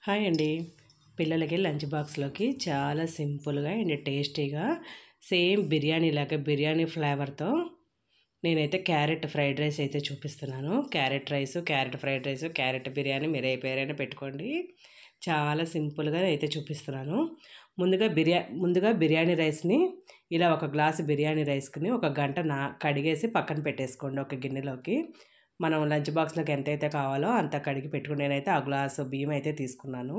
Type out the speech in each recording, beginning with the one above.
Hi అండి. పిల్లలకి lunch బాక్స్‌లోకి చాలా సింపుల్‌గా అండ్ టేస్టీగా సేమ్ బిర్యానీ ఫ్లేవర్‌తో నేనైతే క్యారెట్ ఫ్రైడ్ రైస్ అయితే చూపిస్తున్నాను. Carrot fried rice, carrot biryani మీరు ఏ పేరైనా పెట్టుకోండి. చాలా సింపుల్‌గా అయితే చూపిస్తున్నాను. ముందుగా బిర్యానీ రైస్‌ని ఇలా ఒక గ్లాసు బిర్యానీ రైస్‌ని ఒక గంట కడిగేసి పక్కన పెట్టేసుకోండి ఒక గిన్నెలోకి. మనం లంచ్ బాక్స్‌లోకి ఎంతైతే కావాలో అంత కడిగి పెట్టుకుని నేనైతే ఆ గ్లాసు బియ్యం అయితే తీసుకున్నాను.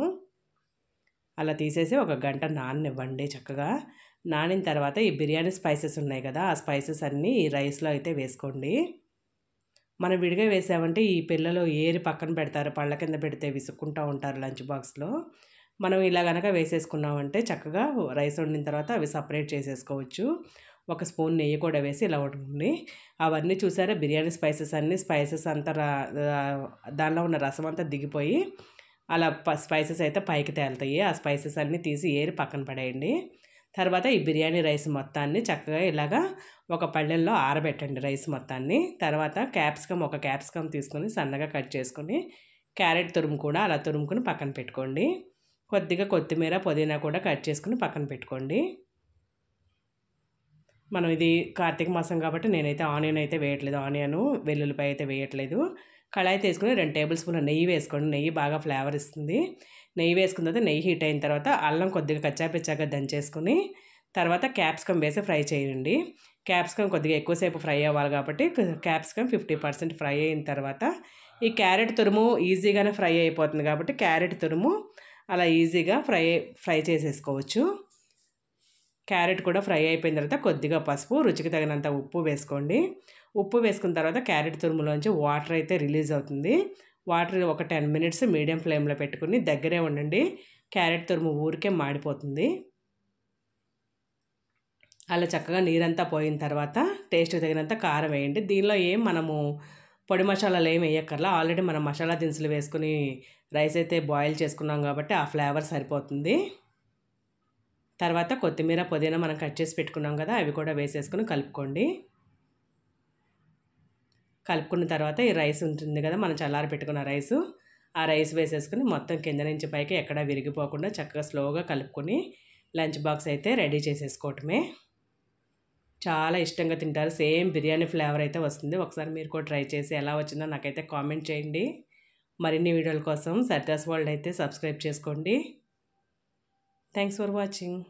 అలా తీసేసి ఒక గంట నాననివ్వండి చక్కగా. నానిన తర్వాత ఈ బిర్యానీ స్పైసెస్ ఉన్నాయి కదా! ఆ స్పైసెస్ అన్నీ ఈ రైస్‌లో అయితే వేసుకోండి. మనం విడిగా వేసామంటే ఈ పిల్లలు ఏరి పక్కన పెడతారు. పళ్ళ కింద పెడితే విసుక్కుంటా ఉంటారు లంచ్ బాక్స్‌లో. మనం ఇలా గనక వేసేసుకున్నామంటే చక్కగా రైస్ వండిన తర్వాత అవి సెపరేట్ చేసేసుకోవచ్చు. ఒక స్పూన్ నెయ్యి కూడా వేసి ఇలా వండుకోండి. అవన్నీ చూసారా బిర్యానీ స్పైసెస్ అంతా దానిలో ఉన్న రసం అంతా దిగిపోయి అలా స్పైసెస్ అయితే పైకి తేలుతాయి. ఆ స్పైసెస్ అన్నీ తీసి ఏరి పక్కన పడేయండి. తర్వాత ఈ బిర్యానీ రైస్ మొత్తాన్ని చక్కగా ఇలాగా ఒక పళ్ళెంలో ఆరబెట్టండి రైస్ మొత్తాన్ని. తర్వాత ఒక క్యాప్సికమ్ తీసుకొని సన్నగా కట్ చేసుకొని, క్యారెట్ తురుము కూడా అలా తురుముకొని పక్కన పెట్టుకోండి. కొద్దిగా కొత్తిమీర, పుదీనా కూడా కట్ చేసుకొని పక్కన పెట్టుకోండి. మనం ఇది కార్తీక మాసం కాబట్టి నేనైతే ఆనియన్ అయితే వేయట్లేదు. వెల్లుల్లిపాయ అయితే వేయట్లేదు. కళాయి తీసుకొని 2 టేబుల్ స్పూన్ల నెయ్యి వేసుకోండి. నెయ్యి బాగా ఫ్లేవర్ ఇస్తుంది. నెయ్యి వేసుకున్న తర్వాత నెయ్యి హీట్ అయిన తర్వాత అల్లం కొద్దిగా కచ్చాపిచ్చాగా దంచేసుకొని తర్వాత క్యాప్సికమ్ వేసి ఫ్రై చేయండి. క్యాప్సికమ్ కొద్దిగా ఎక్కువసేపు ఫ్రై అవ్వాలి కాబట్టి క్యాప్సికమ్ 50% ఫ్రై అయిన తర్వాత ఈ క్యారెట్ తురుము ఈజీగానే ఫ్రై అయిపోతుంది కాబట్టి క్యారెట్ తురుము అలా ఈజీగా ఫ్రై చేసేసుకోవచ్చు. క్యారెట్ కూడా ఫ్రై అయిపోయిన తర్వాత కొద్దిగా పసుపు, రుచికి తగినంత ఉప్పు వేసుకోండి. ఉప్పు వేసుకున్న తర్వాత క్యారెట్ తురుములోంచి వాటర్ అయితే రిలీజ్ అవుతుంది. వాటర్ ఒక 10 మినిట్స్ మీడియం ఫ్లేమ్లో పెట్టుకుని దగ్గరే ఉండండి. క్యారెట్ తురుము ఊరికే మాడిపోతుంది. అలా చక్కగా నీరంతా పోయిన తర్వాత టేస్ట్‌కి తగినంత కారం వేయండి. దీనిలో మనము పొడి మసాలాలు ఏమి వేయక్కర్లా. ఆల్రెడీ మనం మసాలా దినుసులు వేసుకొని రైస్ అయితే బాయిల్ చేసుకున్నాం కాబట్టి ఆ ఫ్లేవర్ సరిపోతుంది. తర్వాత కొత్తిమీర, పుదీనా మనం కట్ చేసి పెట్టుకున్నాం కదా! అవి కూడా వేసేసుకొని కలుపుకోండి. కలుపుకున్న తర్వాత ఈ రైస్ ఉంటుంది కదా! మనం చల్లారి పెట్టుకున్న రైసు, ఆ రైస్ వేసేసుకొని మొత్తం కింద నుంచి పైకి ఎక్కడా విరిగిపోకుండా చక్కగా స్లోగా కలుపుకొని లంచ్ బాక్స్ అయితే రెడీ చేసేసుకోవటమే. చాలా ఇష్టంగా తింటారు. సేమ్ బిర్యానీ ఫ్లేవర్ అయితే వస్తుంది. ఒకసారి మీరు కూడా ట్రై చేసి ఎలా వచ్చిందో నాకైతే కామెంట్ చేయండి. మరిన్ని వీడియోల కోసం సర్దాస్ వరల్డ్ అయితే సబ్స్క్రైబ్ చేసుకోండి. Thanks for watching.